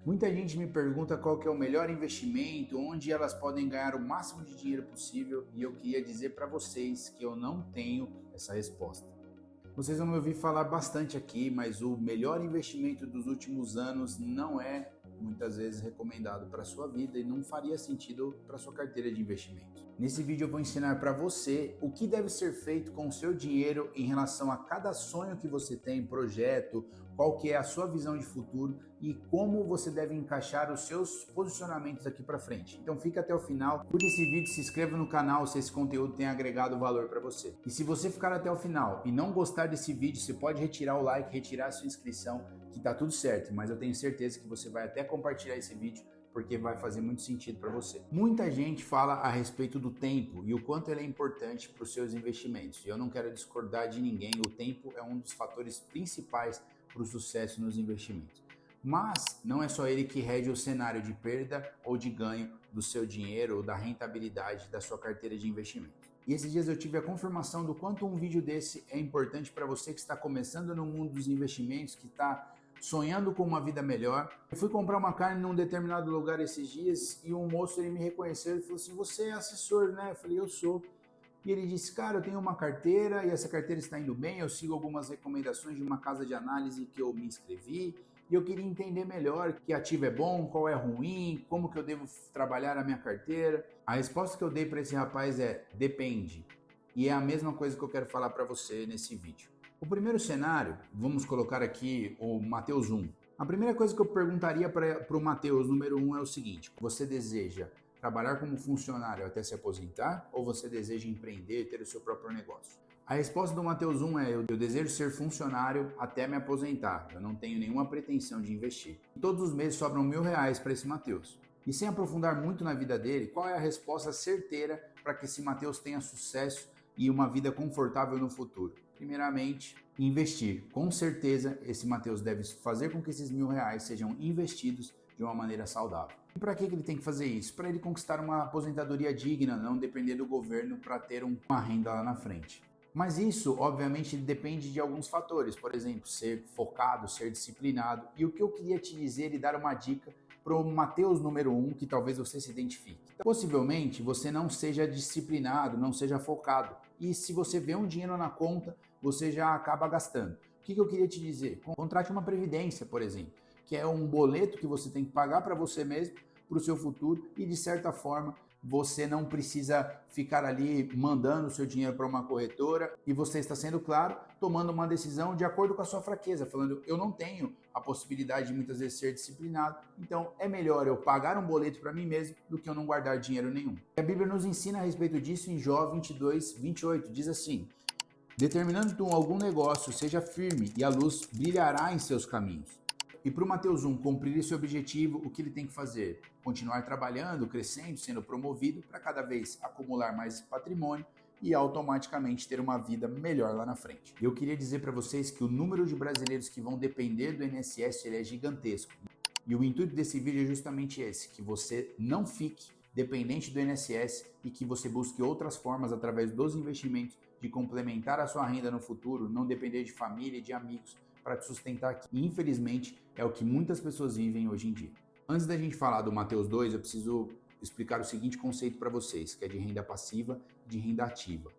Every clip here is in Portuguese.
Muita gente me pergunta qual que é o melhor investimento, onde elas podem ganhar o máximo de dinheiro possível, e eu queria dizer para vocês que eu não tenho essa resposta. Vocês vão me ouvir falar bastante aqui, mas o melhor investimento dos últimos anos não é muitas vezes recomendado para a sua vida e não faria sentido para a sua carteira de investimentos. Nesse vídeo eu vou ensinar para você o que deve ser feito com o seu dinheiro em relação a cada sonho que você tem, projeto, qual que é a sua visão de futuro e como você deve encaixar os seus posicionamentos aqui para frente. Então fica até o final, curta esse vídeo, se inscreva no canal se esse conteúdo tem agregado valor para você. E se você ficar até o final e não gostar desse vídeo, você pode retirar o like, retirar a sua inscrição, que tá tudo certo, mas eu tenho certeza que você vai até compartilhar esse vídeo porque vai fazer muito sentido para você. Muita gente fala a respeito do tempo e o quanto ele é importante para os seus investimentos. E eu não quero discordar de ninguém, o tempo é um dos fatores principais para o sucesso nos investimentos. Mas não é só ele que rege o cenário de perda ou de ganho do seu dinheiro ou da rentabilidade da sua carteira de investimentos. E esses dias eu tive a confirmação do quanto um vídeo desse é importante para você que está começando no mundo dos investimentos, que está sonhando com uma vida melhor. Eu fui comprar uma carne num determinado lugar esses dias e um moço ele me reconheceu e falou assim: "Você é assessor, né?" Eu falei: "Eu sou." E ele disse: "Cara, eu tenho uma carteira e essa carteira está indo bem, eu sigo algumas recomendações de uma casa de análise que eu me inscrevi e eu queria entender melhor que ativo é bom, qual é ruim, como que eu devo trabalhar a minha carteira." A resposta que eu dei para esse rapaz é: depende. E é a mesma coisa que eu quero falar para você nesse vídeo. O primeiro cenário, vamos colocar aqui o Mateus 1. A primeira coisa que eu perguntaria para o Mateus número 1 é o seguinte: você deseja trabalhar como funcionário até se aposentar ou você deseja empreender, ter o seu próprio negócio? A resposta do Mateus 1 é: eu desejo ser funcionário até me aposentar, eu não tenho nenhuma pretensão de investir. E todos os meses sobram R$1.000 para esse Mateus. E sem aprofundar muito na vida dele, qual é a resposta certeira para que esse Mateus tenha sucesso e uma vida confortável no futuro? Primeiramente, investir. Com certeza, esse Mateus deve fazer com que esses R$1.000 sejam investidos de uma maneira saudável. E para que ele tem que fazer isso? Para ele conquistar uma aposentadoria digna, não depender do governo para ter uma renda lá na frente. Mas isso, obviamente, depende de alguns fatores. Por exemplo, ser focado, ser disciplinado. E o que eu queria te dizer e dar uma dica para o Mateus número 1, que talvez você se identifique. Então, possivelmente, você não seja disciplinado, não seja focado. E se você vê um dinheiro na conta, você já acaba gastando. O que eu queria te dizer? Contrate uma previdência, por exemplo, que é um boleto que você tem que pagar para você mesmo, para o seu futuro, e de certa forma você não precisa ficar ali mandando o seu dinheiro para uma corretora e você está sendo claro, tomando uma decisão de acordo com a sua fraqueza, falando: eu não tenho a possibilidade de muitas vezes ser disciplinado, então é melhor eu pagar um boleto para mim mesmo do que eu não guardar dinheiro nenhum. A Bíblia nos ensina a respeito disso em Jó 22:28, diz assim: determinando tu algum negócio, seja firme e a luz brilhará em seus caminhos. E para o Mateus 1 cumprir esse objetivo, o que ele tem que fazer? Continuar trabalhando, crescendo, sendo promovido para cada vez acumular mais patrimônio e automaticamente ter uma vida melhor lá na frente. Eu queria dizer para vocês que o número de brasileiros que vão depender do INSS ele é gigantesco. E o intuito desse vídeo é justamente esse, que você não fique dependente do INSS e que você busque outras formas através dos investimentos de complementar a sua renda no futuro, não depender de família e de amigos para te sustentar aqui. E, infelizmente, é o que muitas pessoas vivem hoje em dia. Antes da gente falar do Mateus 2, eu preciso explicar o seguinte conceito para vocês, que é de renda passiva e de renda ativa.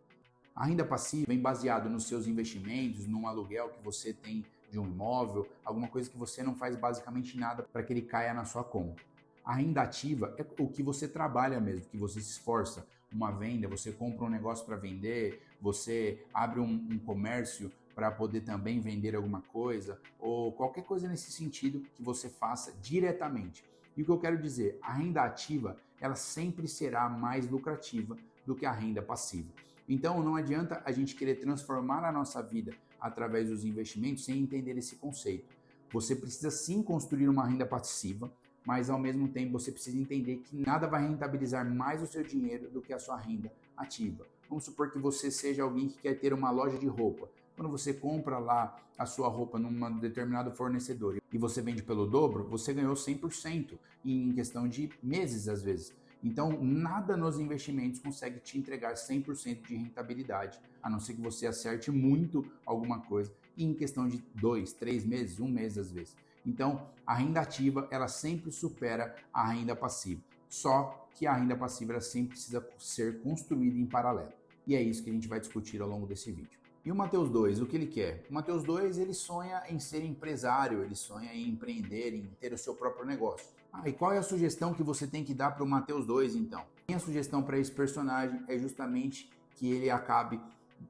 A renda passiva vem baseado nos seus investimentos, num aluguel que você tem de um imóvel, alguma coisa que você não faz basicamente nada para que ele caia na sua conta. A renda ativa é o que você trabalha mesmo, que você se esforça. Uma venda, você compra um negócio para vender, você abre um comércio para poder também vender alguma coisa, ou qualquer coisa nesse sentido que você faça diretamente. E o que eu quero dizer, a renda ativa, ela sempre será mais lucrativa do que a renda passiva. Então não adianta a gente querer transformar a nossa vida através dos investimentos sem entender esse conceito. Você precisa sim construir uma renda passiva, mas ao mesmo tempo você precisa entender que nada vai rentabilizar mais o seu dinheiro do que a sua renda ativa. Vamos supor que você seja alguém que quer ter uma loja de roupa. Quando você compra lá a sua roupa num determinado fornecedor e você vende pelo dobro, você ganhou 100% em questão de meses às vezes. Então, nada nos investimentos consegue te entregar 100% de rentabilidade, a não ser que você acerte muito alguma coisa, e em questão de 2, 3 meses, um mês às vezes. Então, a renda ativa, ela sempre supera a renda passiva. Só que a renda passiva ela sempre precisa ser construída em paralelo. E é isso que a gente vai discutir ao longo desse vídeo. E o Mateus 2, o que ele quer? O Mateus 2, ele sonha em ser empresário, ele sonha em empreender, em ter o seu próprio negócio. E qual é a sugestão que você tem que dar para o Mateus 2, então? Minha sugestão para esse personagem é justamente que ele acabe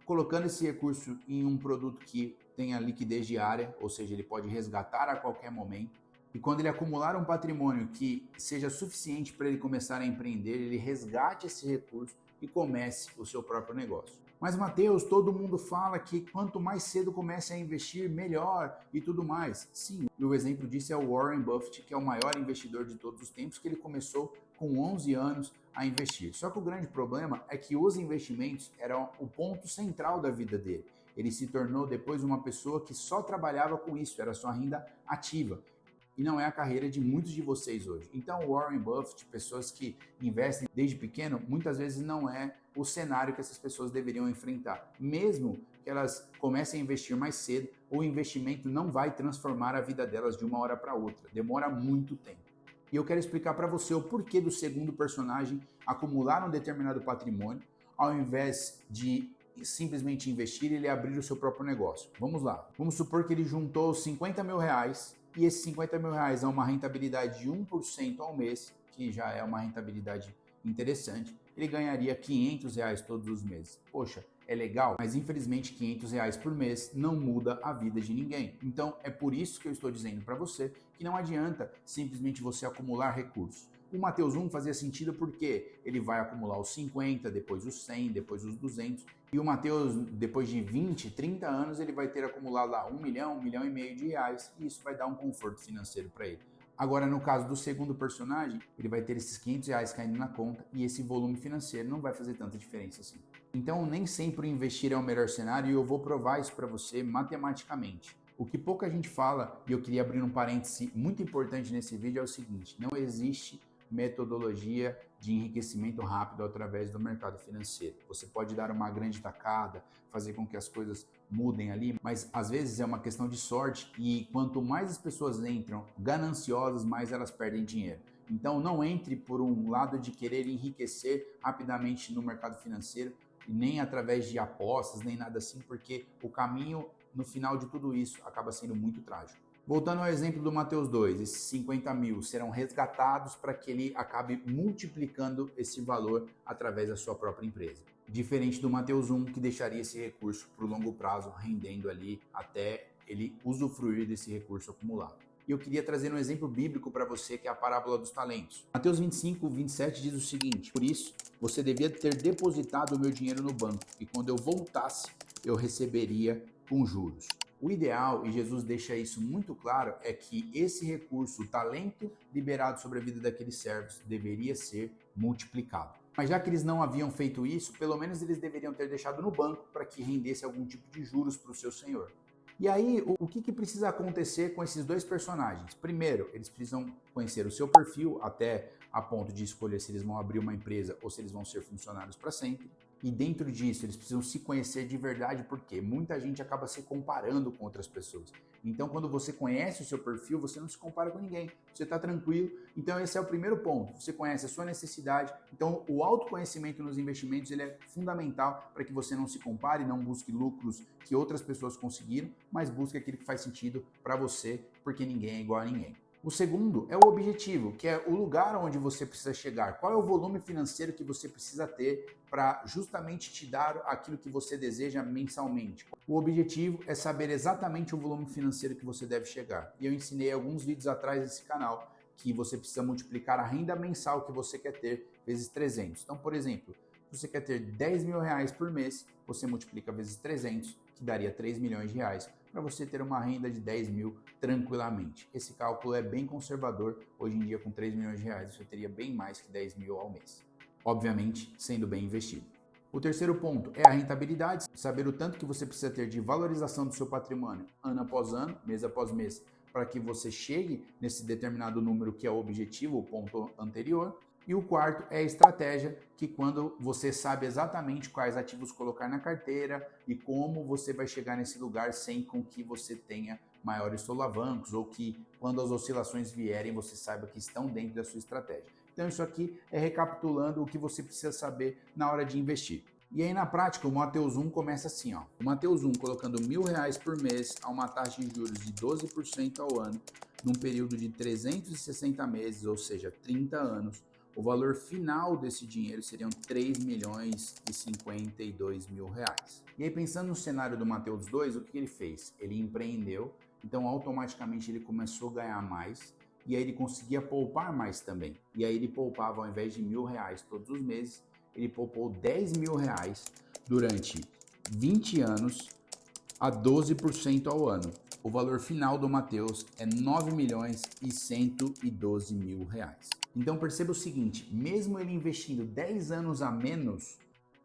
colocando esse recurso em um produto que tenha liquidez diária, ou seja, ele pode resgatar a qualquer momento. E quando ele acumular um patrimônio que seja suficiente para ele começar a empreender, ele resgate esse recurso e comece o seu próprio negócio. Mas, Mateus, todo mundo fala que quanto mais cedo comece a investir, melhor e tudo mais. Sim, o exemplo disso é o Warren Buffett, que é o maior investidor de todos os tempos, que ele começou com 11 anos a investir. Só que o grande problema é que os investimentos eram o ponto central da vida dele. Ele se tornou depois uma pessoa que só trabalhava com isso, era sua renda ativa. E não é a carreira de muitos de vocês hoje. Então, Warren Buffett, pessoas que investem desde pequeno, muitas vezes não é o cenário que essas pessoas deveriam enfrentar. Mesmo que elas comecem a investir mais cedo, o investimento não vai transformar a vida delas de uma hora para outra. Demora muito tempo. E eu quero explicar para você o porquê do segundo personagem acumular um determinado patrimônio, ao invés de simplesmente investir, ele abrir o seu próprio negócio. Vamos lá. Vamos supor que ele juntou 50 mil reais e esses 50 mil reais é uma rentabilidade de 1% ao mês, que já é uma rentabilidade interessante. Ele ganharia 500 reais todos os meses. Poxa, é legal, mas infelizmente 500 reais por mês não muda a vida de ninguém. Então é por isso que eu estou dizendo para você que não adianta simplesmente você acumular recursos. O Mateus 1 fazia sentido porque ele vai acumular os 50, depois os 100, depois os 200. E o Mateus, depois de 20, 30 anos, ele vai ter acumulado lá 1 milhão, 1,5 milhão de reais. E isso vai dar um conforto financeiro para ele. Agora, no caso do segundo personagem, ele vai ter esses 500 reais caindo na conta e esse volume financeiro não vai fazer tanta diferença assim. Então, nem sempre investir é o melhor cenário e eu vou provar isso para você matematicamente. O que pouca gente fala, e eu queria abrir um parêntese muito importante nesse vídeo, é o seguinte: não existe metodologia de enriquecimento rápido através do mercado financeiro. Você pode dar uma grande tacada, fazer com que as coisas mudem ali, mas às vezes é uma questão de sorte e quanto mais as pessoas entram gananciosas, mais elas perdem dinheiro. Então não entre por um lado de querer enriquecer rapidamente no mercado financeiro, e nem através de apostas, nem nada assim, porque o caminho no final de tudo isso acaba sendo muito trágico. Voltando ao exemplo do Mateus 2, esses 50 mil serão resgatados para que ele acabe multiplicando esse valor através da sua própria empresa. Diferente do Mateus 1, que deixaria esse recurso para o longo prazo, rendendo ali até ele usufruir desse recurso acumulado. E eu queria trazer um exemplo bíblico para você, que é a parábola dos talentos. Mateus 25, 27 diz o seguinte: por isso, você devia ter depositado o meu dinheiro no banco, e quando eu voltasse, eu receberia com juros. O ideal, e Jesus deixa isso muito claro, é que esse recurso, o talento liberado sobre a vida daqueles servos, deveria ser multiplicado. Mas já que eles não haviam feito isso, pelo menos eles deveriam ter deixado no banco para que rendesse algum tipo de juros para o seu senhor. E aí, o que precisa acontecer com esses dois personagens? Primeiro, eles precisam conhecer o seu perfil até a ponto de escolher se eles vão abrir uma empresa ou se eles vão ser funcionários para sempre. E dentro disso, eles precisam se conhecer de verdade, porque muita gente acaba se comparando com outras pessoas. Então, quando você conhece o seu perfil, você não se compara com ninguém, você está tranquilo. Então, esse é o primeiro ponto. Você conhece a sua necessidade. Então, o autoconhecimento nos investimentos ele é fundamental para que você não se compare, não busque lucros que outras pessoas conseguiram, mas busque aquilo que faz sentido para você, porque ninguém é igual a ninguém. O segundo é o objetivo, que é o lugar onde você precisa chegar. Qual é o volume financeiro que você precisa ter para justamente te dar aquilo que você deseja mensalmente? O objetivo é saber exatamente o volume financeiro que você deve chegar. E eu ensinei alguns vídeos atrás nesse canal que você precisa multiplicar a renda mensal que você quer ter vezes 300. Então, por exemplo, se você quer ter 10 mil reais por mês, você multiplica vezes 300, que daria 3 milhões de reais, para você ter uma renda de 10 mil tranquilamente. Esse cálculo é bem conservador. Hoje em dia, com 3 milhões de reais, você teria bem mais que 10 mil ao mês. Obviamente, sendo bem investido. O terceiro ponto é a rentabilidade, saber o tanto que você precisa ter de valorização do seu patrimônio ano após ano, mês após mês, para que você chegue nesse determinado número que é o objetivo, o ponto anterior. E o quarto é a estratégia, que quando você sabe exatamente quais ativos colocar na carteira e como você vai chegar nesse lugar sem com que você tenha maiores solavancos ou que quando as oscilações vierem você saiba que estão dentro da sua estratégia. Então isso aqui é recapitulando o que você precisa saber na hora de investir. E aí na prática o Mateus 1 começa assim, ó. O Mateus 1 colocando R$ 1.000 por mês a uma taxa de juros de 12% ao ano, num período de 360 meses, ou seja, 30 anos, o valor final desse dinheiro seriam R$ 3.052.000. E aí pensando no cenário do Mateus 2, o que ele fez? Ele empreendeu, então automaticamente ele começou a ganhar mais, e aí ele conseguia poupar mais também. E aí ele poupava, ao invés de R$ 1.000 todos os meses, ele poupou R$ 10.000 durante 20 anos a 12% ao ano. O valor final do Mateus é R$ 9.112.000. Então perceba o seguinte, mesmo ele investindo 10 anos a menos,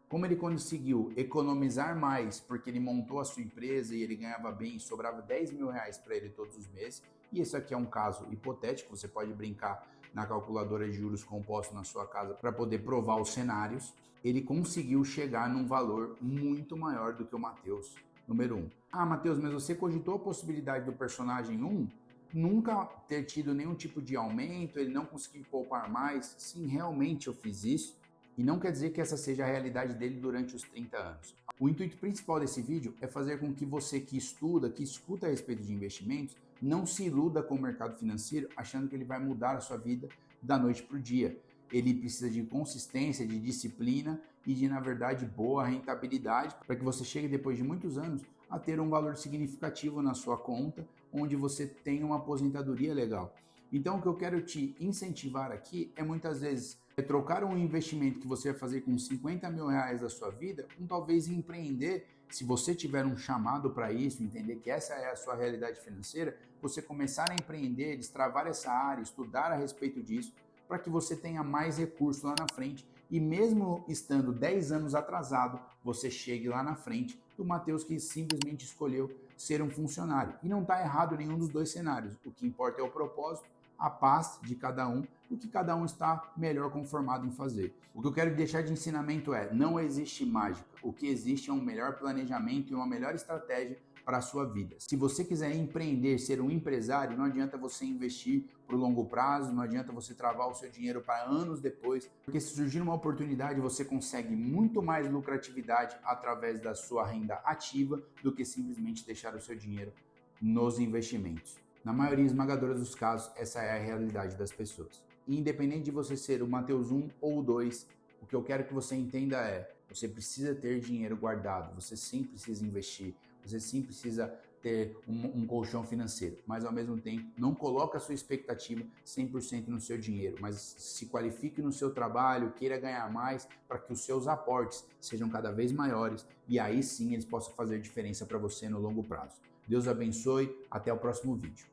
como ele conseguiu economizar mais porque ele montou a sua empresa e ele ganhava bem, sobrava R$ 10.000 para ele todos os meses, e esse aqui é um caso hipotético, você pode brincar na calculadora de juros compostos na sua casa para poder provar os cenários, ele conseguiu chegar num valor muito maior do que o Mateus número 1. Ah, Mateus, mas você cogitou a possibilidade do personagem 1 nunca ter tido nenhum tipo de aumento, ele não conseguir poupar mais? Sim, realmente eu fiz isso. E não quer dizer que essa seja a realidade dele durante os 30 anos. O intuito principal desse vídeo é fazer com que você que estuda, que escuta a respeito de investimentos, não se iluda com o mercado financeiro achando que ele vai mudar a sua vida da noite para o dia. Ele precisa de consistência, de disciplina e de, na verdade, boa rentabilidade para que você chegue depois de muitos anos a ter um valor significativo na sua conta, onde você tenha uma aposentadoria legal. Então, o que eu quero te incentivar aqui é muitas vezes trocar um investimento que você vai fazer com R$ 50.000 da sua vida, com talvez empreender, se você tiver um chamado para isso, entender que essa é a sua realidade financeira, você começar a empreender, destravar essa área, estudar a respeito disso, para que você tenha mais recursos lá na frente e mesmo estando 10 anos atrasado, você chegue lá na frente do Mateus que simplesmente escolheu ser um funcionário. E não está errado nenhum dos dois cenários, o que importa é o propósito, a paz de cada um, o que cada um está melhor conformado em fazer. O que eu quero deixar de ensinamento é, não existe mágica, o que existe é um melhor planejamento e uma melhor estratégia para a sua vida. Se você quiser empreender, ser um empresário, não adianta você investir para o longo prazo, não adianta você travar o seu dinheiro para anos depois, porque se surgir uma oportunidade, você consegue muito mais lucratividade através da sua renda ativa do que simplesmente deixar o seu dinheiro nos investimentos. Na maioria esmagadora dos casos, essa é a realidade das pessoas. E independente de você ser o Mateus 1 ou o 2, o que eu quero que você entenda é, você precisa ter dinheiro guardado, você sim precisa investir, você sim precisa ter um colchão financeiro, mas ao mesmo tempo não coloque a sua expectativa 100% no seu dinheiro, mas se qualifique no seu trabalho, queira ganhar mais para que os seus aportes sejam cada vez maiores e aí sim eles possam fazer diferença para você no longo prazo. Deus abençoe, até o próximo vídeo.